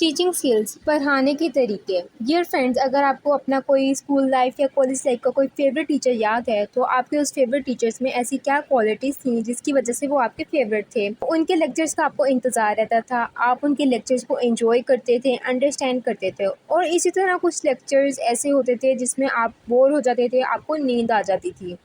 Teaching skills, पढ़ाने के तरीके। डियर फ्रेंड्स, अगर आपको अपना कोई स्कूल लाइफ या कॉलेज लाइफ का कोई फेवरेट टीचर याद है तो आपके उस फेवरेट टीचर्स में ऐसी क्या क्वालिटीज़ थी जिसकी वजह से वो आपके फेवरेट थे। उनके लेक्चर्स का आपको इंतज़ार रहता था, आप उनके लेक्चर्स को एंजॉय करते थे, अंडरस्टैंड करते थे। और इसी तरह कुछ लेक्चर्स ऐसे होते थे जिसमें आप बोर हो जाते थे, आपको नींद आ जाती थी।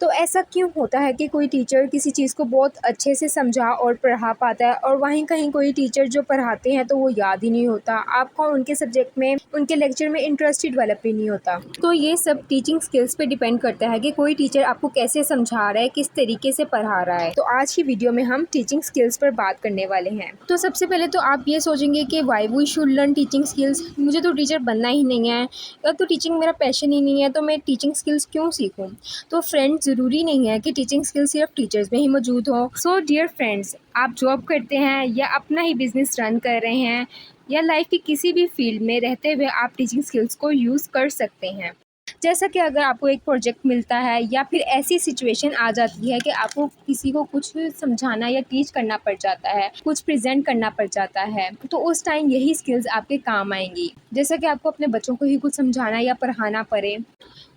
तो ऐसा क्यों होता है कि कोई टीचर किसी चीज़ को बहुत अच्छे से समझा और पढ़ा पाता है और वहीं कहीं कोई टीचर जो पढ़ाते हैं तो वो याद ही नहीं होता, आपको उनके सब्जेक्ट में, उनके लेक्चर में इंटरेस्ट ही डेवलप ही नहीं होता। तो ये सब टीचिंग स्किल्स पे डिपेंड करता है कि कोई टीचर आपको कैसे समझा रहा है, किस तरीके से पढ़ा रहा है। तो आज की वीडियो में हम टीचिंग स्किल्स पर बात करने वाले हैं। तो सबसे पहले तो आप ये सोचेंगे कि why we should learn teaching skills, मुझे तो टीचर बनना ही नहीं है या तो टीचिंग मेरा पैशन ही नहीं है, तो मैं टीचिंग स्किल्स क्यों सीखूं। तो फ्रेंड्स, ज़रूरी नहीं है कि टीचिंग स्किल्स सिर्फ टीचर्स में ही मौजूद हो। सो डियर फ्रेंड्स, आप जॉब करते हैं या अपना ही बिजनेस रन कर रहे हैं या लाइफ की किसी भी फील्ड में रहते हुए आप टीचिंग स्किल्स को यूज़ कर सकते हैं। जैसा कि अगर आपको एक प्रोजेक्ट मिलता है या फिर ऐसी सिचुएशन आ जाती है कि आपको किसी को कुछ समझाना या टीच करना पड़ जाता है, कुछ प्रेजेंट करना पड़ जाता है, तो उस टाइम यही स्किल्स आपके काम आएंगी। जैसा कि आपको अपने बच्चों को ही कुछ समझाना या पढ़ाना पड़े।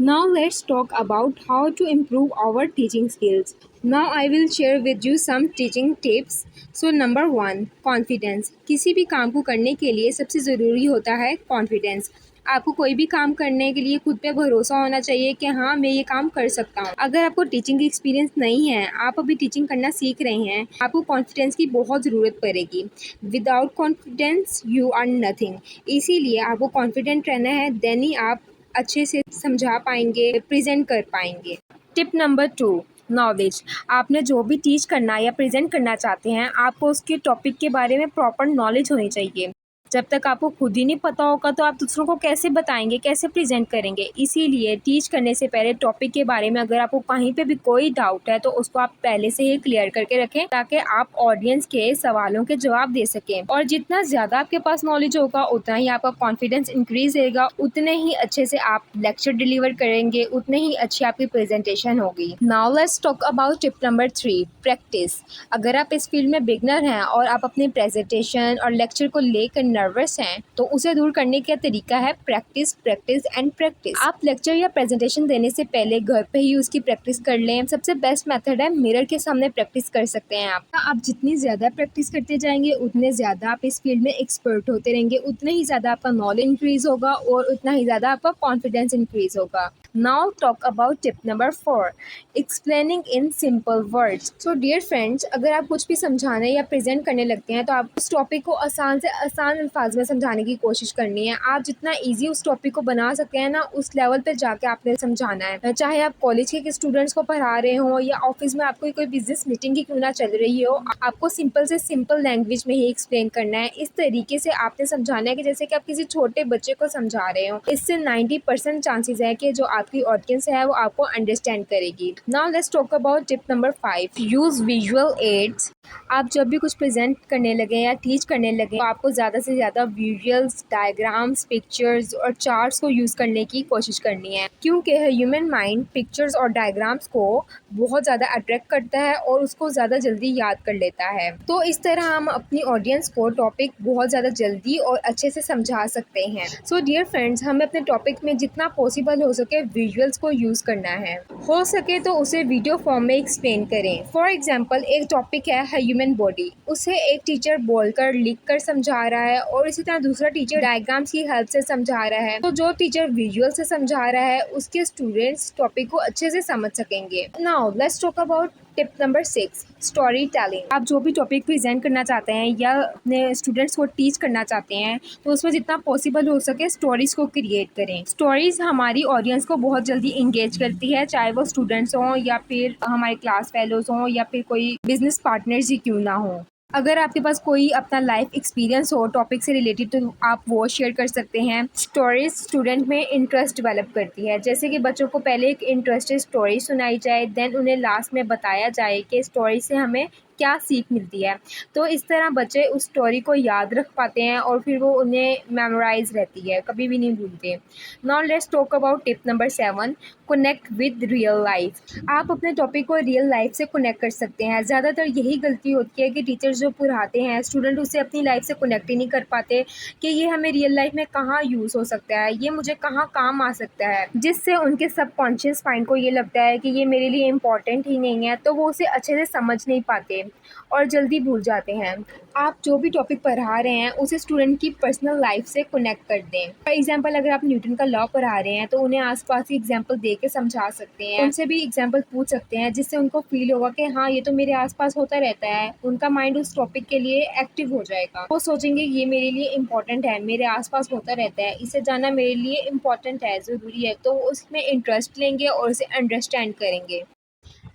Now let's talk about how to improve our teaching skills. Now I will share with you some teaching tips. So number 1, confidence. किसी भी काम को करने के लिए सबसे ज़रूरी होता है कॉन्फिडेंस। आपको कोई भी काम करने के लिए खुद पे भरोसा होना चाहिए कि हाँ, मैं ये काम कर सकता हूँ। अगर आपको टीचिंग एक्सपीरियंस नहीं है, आप अभी टीचिंग करना सीख रहे हैं, आपको कॉन्फिडेंस की बहुत ज़रूरत पड़ेगी। Without confidence you are nothing. इसीलिए आपको कॉन्फिडेंट रहना है, देन ही आप अच्छे से समझा पाएंगे, प्रेजेंट कर पाएंगे। Tip number 2, knowledge. आपने जो भी टीच करना या प्रेजेंट करना चाहते हैं, आपको उसके टॉपिक के बारे में प्रॉपर नॉलेज होनी चाहिए। जब तक आपको खुद ही नहीं पता होगा तो आप दूसरों को कैसे बताएंगे, कैसे प्रेजेंट करेंगे। इसीलिए टीच करने से पहले टॉपिक के बारे में अगर आपको कहीं पे भी कोई डाउट है तो उसको आप पहले से ही क्लियर करके रखें, ताकि आप ऑडियंस के सवालों के जवाब दे सकें। और जितना ज़्यादा आपके पास नॉलेज होगा उतना ही आपका कॉन्फिडेंस इंक्रीज रहेगा, उतने ही अच्छे से आप लेक्चर डिलीवर करेंगे, उतने ही अच्छी आपकी प्रेजेंटेशन होगी। Now let's talk about tip number 3, practice. अगर आप इस फील्ड में बिगनर हैं और आप अपने प्रेजेंटेशन और लेक्चर को लेकर नर्वस हैं, तो उसे दूर करने का तरीका है प्रैक्टिस, प्रैक्टिस एंड प्रैक्टिस। आप लेक्चर या प्रेजेंटेशन देने से पहले घर पे ही उसकी प्रैक्टिस कर लें। सबसे बेस्ट मेथड है मिरर के सामने प्रैक्टिस कर सकते हैं आप जितनी ज़्यादा प्रैक्टिस करते जाएंगे उतने ज़्यादा आप इस फील्ड में एक्सपर्ट होते रहेंगे, उतने ही ज़्यादा आपका नॉलेज इंक्रीज होगा और उतना ही ज़्यादा आपका कॉन्फिडेंस इंक्रीज होगा। Now talk about tip number 4, explaining in simple words. So dear friends, अगर आप कुछ भी समझाने या प्रेजेंट करने लगते हैं तो आप उस टॉपिक को आसान से आसान अल्फाज में समझाने की कोशिश करनी है। आप जितना ईजी उस टॉपिक को बना सकते हैं ना, उस लेवल पे जाके आपने समझाना है। चाहे आप कॉलेज के स्टूडेंट्स को पढ़ा रहे हो या ऑफिस में आपको कोई बिजनेस मीटिंग ही क्यों ना चल रही हो, आपको सिंपल से सिंपल लैंग्वेज में ही एक्सप्लेन करना है। इस तरीके से आपने समझाना है कि जैसे कि आप किसी छोटे बच्चे को समझा रहे हो। इससे 90% चांसेस है कि जो आपकी ऑडियंस है वो आपको अंडरस्टैंड करेगी। Now let's talk about tip number 5, use visual aids. आप जब भी कुछ प्रेजेंट करने लगे या टीच करने लगे तो आपको ज़्यादा से ज़्यादा विजुअल्स, डायग्राम्स, पिक्चर्स और चार्ट्स को यूज़ करने की कोशिश करनी है, क्योंकि ह्यूमन माइंड पिक्चर्स और डायग्राम्स को बहुत ज़्यादा अट्रैक्ट करता है और उसको ज़्यादा जल्दी याद कर लेता है। तो इस तरह हम अपनी ऑडियंस को टॉपिक बहुत ज़्यादा जल्दी और अच्छे से समझा सकते हैं। सो डियर फ्रेंड्स, हमें अपने टॉपिक में जितना पॉसिबल हो सके विजुअल्स को यूज़ करना है। हो सके तो उसे वीडियो फॉर्म में एक्सप्लेन करें। फॉर एग्जाम्पल, एक टॉपिक है ह्यूमन बॉडी, उसे एक टीचर बोलकर, लिखकर समझा रहा है और इसी तरह दूसरा टीचर डायग्राम्स की हेल्प से समझा रहा है। तो जो टीचर विजुअल से समझा रहा है उसके स्टूडेंट्स टॉपिक को अच्छे से समझ सकेंगे। Now let's talk about tip number 6, story telling. आप जो भी टॉपिक प्रेजेंट करना चाहते हैं या अपने स्टूडेंट्स को टीच करना चाहते हैं तो उसमें जितना पॉसिबल हो सके स्टोरीज को क्रिएट करें। स्टोरीज हमारी ऑडियंस को बहुत जल्दी इंगेज करती है, चाहे वो स्टूडेंट्स हों या फिर हमारे क्लास फेलोज हों या फिर कोई बिजनेस पार्टनर्स ही क्यों ना हो। अगर आपके पास कोई अपना लाइफ एक्सपीरियंस हो टॉपिक से रिलेटेड तो आप वो शेयर कर सकते हैं। स्टोरीज स्टूडेंट में इंटरेस्ट डेवलप करती है। जैसे कि बच्चों को पहले एक इंटरेस्टेड स्टोरी सुनाई जाए, देन उन्हें लास्ट में बताया जाए कि स्टोरी से हमें क्या सीख मिलती है। तो इस तरह बच्चे उस स्टोरी को याद रख पाते हैं और फिर वो उन्हें मेमोराइज़ रहती है, कभी भी नहीं भूलते। Now let's talk about tip number 7, connect with real life. आप अपने टॉपिक को रियल लाइफ से कनेक्ट कर सकते हैं। ज़्यादातर यही गलती होती है कि टीचर्स जो पढ़ाते हैं स्टूडेंट उससे अपनी लाइफ से कनेक्ट ही नहीं कर पाते कि ये हमें रियल लाइफ में कहाँ यूज़ हो सकता है, ये मुझे कहाँ काम आ सकता है, जिससे उनके सबकॉन्शियस माइंड को ये लगता है कि ये मेरे लिए इम्पॉर्टेंट ही नहीं है, तो वो उसे अच्छे से समझ नहीं पाते और जल्दी भूल जाते हैं। आप जो भी टॉपिक पढ़ा रहे हैं उसे स्टूडेंट की पर्सनल लाइफ से कनेक्ट कर दें। फॉर एग्जांपल अगर आप न्यूटन का लॉ पढ़ा रहे हैं तो उन्हें आसपास की एग्जांपल दे के समझा सकते हैं, उनसे भी एग्जांपल पूछ सकते हैं जिससे उनको फील होगा कि हाँ ये तो मेरे आसपास होता रहता है। उनका माइंड उस टॉपिक के लिए एक्टिव हो जाएगा, वो सोचेंगे ये मेरे लिए इम्पोर्टेंट है, मेरे आसपास होता रहता है, इसे जानना मेरे लिए इम्पोर्टेंट है, ज़रूरी है, तो उसमें इंटरेस्ट लेंगे और उसे अंडरस्टैंड करेंगे।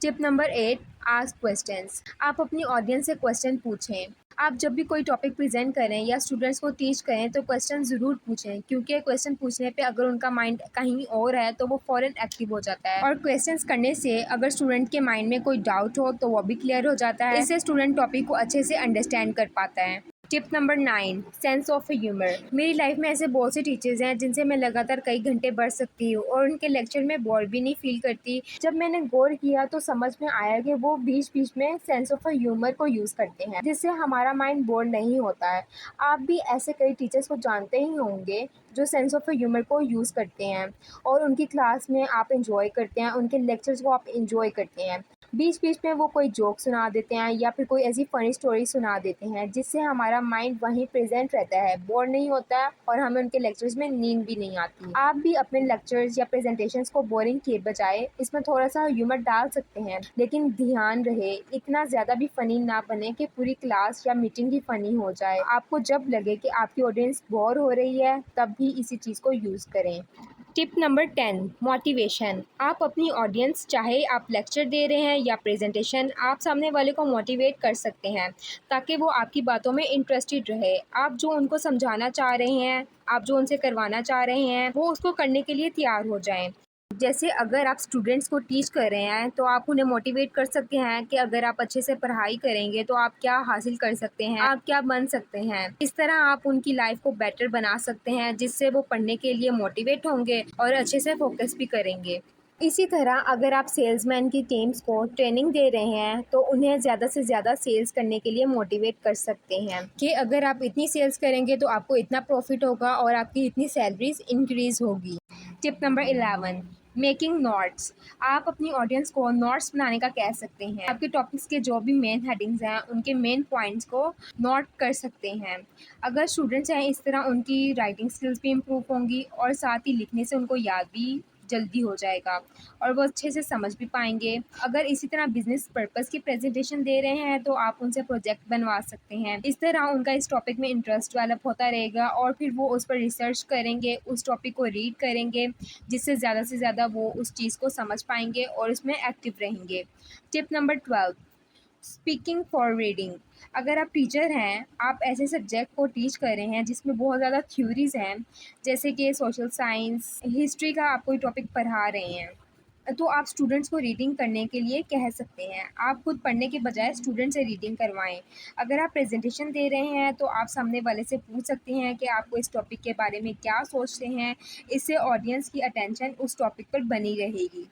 Tip number 8, ask questions. आप अपनी ऑडियंस से क्वेश्चन पूछें। आप जब भी कोई टॉपिक प्रेजेंट करें या स्टूडेंट्स को टीच करें तो क्वेश्चन ज़रूर पूछें, क्योंकि क्वेश्चन पूछने पे अगर उनका माइंड कहीं और है तो वो फ़ौरन एक्टिव हो जाता है, और क्वेश्चंस करने से अगर स्टूडेंट के माइंड में कोई डाउट हो तो वो भी क्लियर हो जाता है। इससे स्टूडेंट टॉपिक को अच्छे से अंडरस्टैंड कर पाता है। Tip number 9, sense of humour. मेरी लाइफ में ऐसे बहुत से टीचर्स हैं जिनसे मैं लगातार कई घंटे पढ़ सकती हूँ और उनके लेक्चर में बोर भी नहीं फील करती। जब मैंने गौर किया तो समझ में आया कि वो बीच बीच में सेंस ऑफ ह्यूमर को यूज़ करते हैं, जिससे हमारा माइंड बोर नहीं होता है। आप भी ऐसे कई टीचर्स को जानते ही होंगे जो सेंस ऑफ ह्यूमर को यूज़ करते हैं और उनकी क्लास में आप इंजॉय करते हैं, उनके लेक्चर्स को आप इंजॉय करते हैं। बीच बीच में वो कोई जोक सुना देते हैं या फिर कोई ऐसी फ़नी स्टोरी सुना देते हैं जिससे हमारा माइंड वहीं प्रेजेंट रहता है, बोर नहीं होता है और हमें उनके लेक्चर्स में नींद भी नहीं आती। आप भी अपने लेक्चर्स या प्रेजेंटेशंस को बोरिंग किए बजाय इसमें थोड़ा सा ह्यूमर डाल सकते हैं, लेकिन ध्यान रहे इतना ज़्यादा भी फ़नी ना बने कि पूरी क्लास या मीटिंग ही फ़नी हो जाए। आपको जब लगे कि आपकी ऑडियंस बोर हो रही है तब भी इसी चीज़ को यूज़ करें। Tip number 10, motivation. आप अपनी ऑडियंस, चाहे आप लेक्चर दे रहे हैं या प्रेजेंटेशन, आप सामने वाले को मोटिवेट कर सकते हैं ताकि वो आपकी बातों में इंटरेस्टेड रहे। आप जो उनको समझाना चाह रहे हैं, आप जो उनसे करवाना चाह रहे हैं वो उसको करने के लिए तैयार हो जाएं। जैसे अगर आप स्टूडेंट्स को टीच कर रहे हैं तो आप उन्हें मोटिवेट कर सकते हैं कि अगर आप अच्छे से पढ़ाई करेंगे तो आप क्या हासिल कर सकते हैं, आप क्या बन सकते हैं। इस तरह आप उनकी लाइफ को बेटर बना सकते हैं, जिससे वो पढ़ने के लिए मोटिवेट होंगे और अच्छे से फोकस भी करेंगे। इसी तरह अगर आप सेल्समैन की टीम्स को ट्रेनिंग दे रहे हैं तो उन्हें ज़्यादा से ज़्यादा सेल्स करने के लिए मोटिवेट कर सकते हैं कि अगर आप इतनी सेल्स करेंगे तो आपको इतना प्रॉफिट होगा और आपकी इतनी सैलरीज इंक्रीज होगी। Tip number 11, making notes. आप अपनी ऑडियंस को नोट्स बनाने का कह सकते हैं। आपके टॉपिक्स के जो भी मेन हेडिंग्स हैं उनके मेन पॉइंट्स को नोट कर सकते हैं। अगर स्टूडेंट्स हैं इस तरह उनकी राइटिंग स्किल्स भी इम्प्रूव होंगी और साथ ही लिखने से उनको याद भी जल्दी हो जाएगा और वो अच्छे से समझ भी पाएंगे। अगर इसी तरह बिजनेस पर्पस की प्रेजेंटेशन दे रहे हैं तो आप उनसे प्रोजेक्ट बनवा सकते हैं। इस तरह उनका इस टॉपिक में इंटरेस्ट डेवलप होता रहेगा और फिर वो उस पर रिसर्च करेंगे, उस टॉपिक को रीड करेंगे, जिससे ज़्यादा से ज़्यादा वो उस चीज़ को समझ पाएंगे और उसमें एक्टिव रहेंगे। Tip number 12, speaking for reading. अगर आप टीचर हैं, आप ऐसे सब्जेक्ट को टीच कर रहे हैं जिसमें बहुत ज़्यादा थ्योरीज हैं, जैसे कि सोशल साइंस, हिस्ट्री का आप कोई टॉपिक पढ़ा रहे हैं, तो आप स्टूडेंट्स को रीडिंग करने के लिए कह सकते हैं। आप खुद पढ़ने के बजाय स्टूडेंट से रीडिंग करवाएं। अगर आप प्रेजेंटेशन दे रहे हैं तो आप सामने वाले से पूछ सकते हैं कि आपको इस टॉपिक के बारे में क्या सोचते हैं। इससे ऑडियंस की अटेंशन उस टॉपिक पर बनी रहेगी।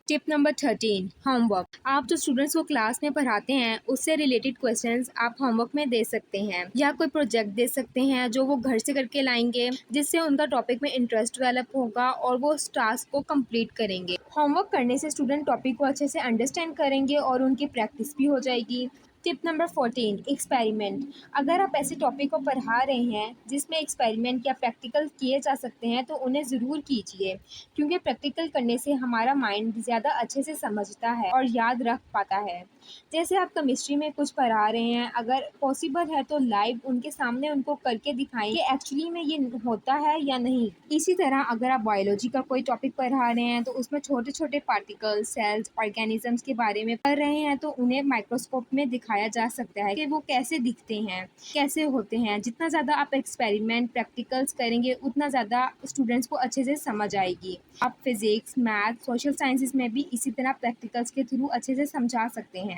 Tip number 13, homework. आप जो स्टूडेंट्स को क्लास में पढ़ाते हैं उससे रिलेटेड क्वेश्चंस आप होमवर्क में दे सकते हैं या कोई प्रोजेक्ट दे सकते हैं जो वो घर से करके लाएंगे, जिससे उनका टॉपिक में इंटरेस्ट डेवलप होगा और वो उस टास्क को कंप्लीट करेंगे। होमवर्क करने से स्टूडेंट टॉपिक को अच्छे से अंडरस्टैंड करेंगे और उनकी प्रैक्टिस भी हो जाएगी। Tip number 14, experiment. अगर आप ऐसे टॉपिक को पढ़ा रहे हैं जिसमें एक्सपेरिमेंट या प्रैक्टिकल किए जा सकते हैं तो उन्हें ज़रूर कीजिए, क्योंकि प्रैक्टिकल करने से हमारा माइंड ज़्यादा अच्छे से समझता है और याद रख पाता है। जैसे आप केमिस्ट्री में कुछ पढ़ा रहे हैं, अगर पॉसिबल है तो लाइव उनके सामने उनको करके दिखाएं कि एक्चुअली में ये होता है या नहीं। इसी तरह अगर आप बायोलॉजी का कोई टॉपिक पढ़ा रहे हैं तो उसमें छोटे छोटे पार्टिकल्स, सेल्स, ऑर्गेनिजम्स के बारे में पढ़ रहे हैं तो उन्हें माइक्रोस्कोप में दिखाया जा सकता है कि वो कैसे दिखते हैं, कैसे होते हैं। जितना ज़्यादा आप एक्सपेरिमेंट, प्रैक्टिकल्स करेंगे उतना ज़्यादा स्टूडेंट्स को अच्छे से समझ आएगी। आप फिजिक्स, मैथ, सोशल साइंसेज में भी इसी तरह प्रैक्टिकल्स के थ्रू अच्छे से समझा सकते हैं।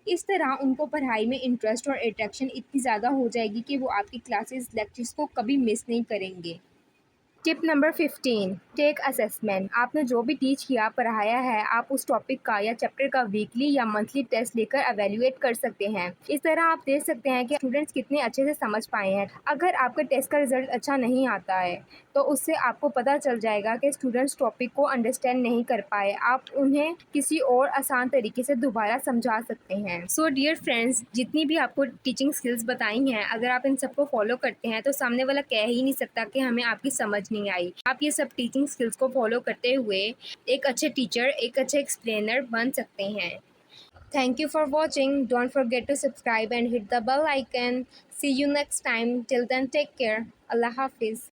इस तरह उनको पढ़ाई में इंटरेस्ट और अट्रैक्शन इतनी ज़्यादा हो जाएगी कि वो आपकी क्लासेस लेक्चर्स को कभी मिस नहीं करेंगे। Tip number 15, take assessment. आपने जो भी टीच किया पढ़ाया है, आप उस टॉपिक का या चैप्टर का वीकली या मंथली टेस्ट लेकर एवेल्युएट कर सकते हैं। इस तरह आप देख सकते हैं कि स्टूडेंट्स कितने अच्छे से समझ पाए हैं। अगर आपका टेस्ट का रिजल्ट अच्छा नहीं आता है तो उससे आपको पता चल जाएगा कि स्टूडेंट्स टॉपिक को अंडरस्टैंड नहीं कर पाए। आप उन्हें किसी और आसान तरीके से दोबारा समझा सकते हैं। सो डियर फ्रेंड्स, जितनी भी आपको टीचिंग स्किल्स बताई हैं, अगर आप इन सबको फॉलो करते हैं तो सामने वाला कह ही नहीं सकता कि हमें आपकी समझ नहीं आई। आप ये सब टीचिंग स्किल्स को फॉलो करते हुए एक अच्छे टीचर, एक अच्छे एक्सप्लेनर बन सकते हैं। Thank you for watching. Don't forget to subscribe and hit the bell icon. See you next time. Till then, take care. Allah Hafiz.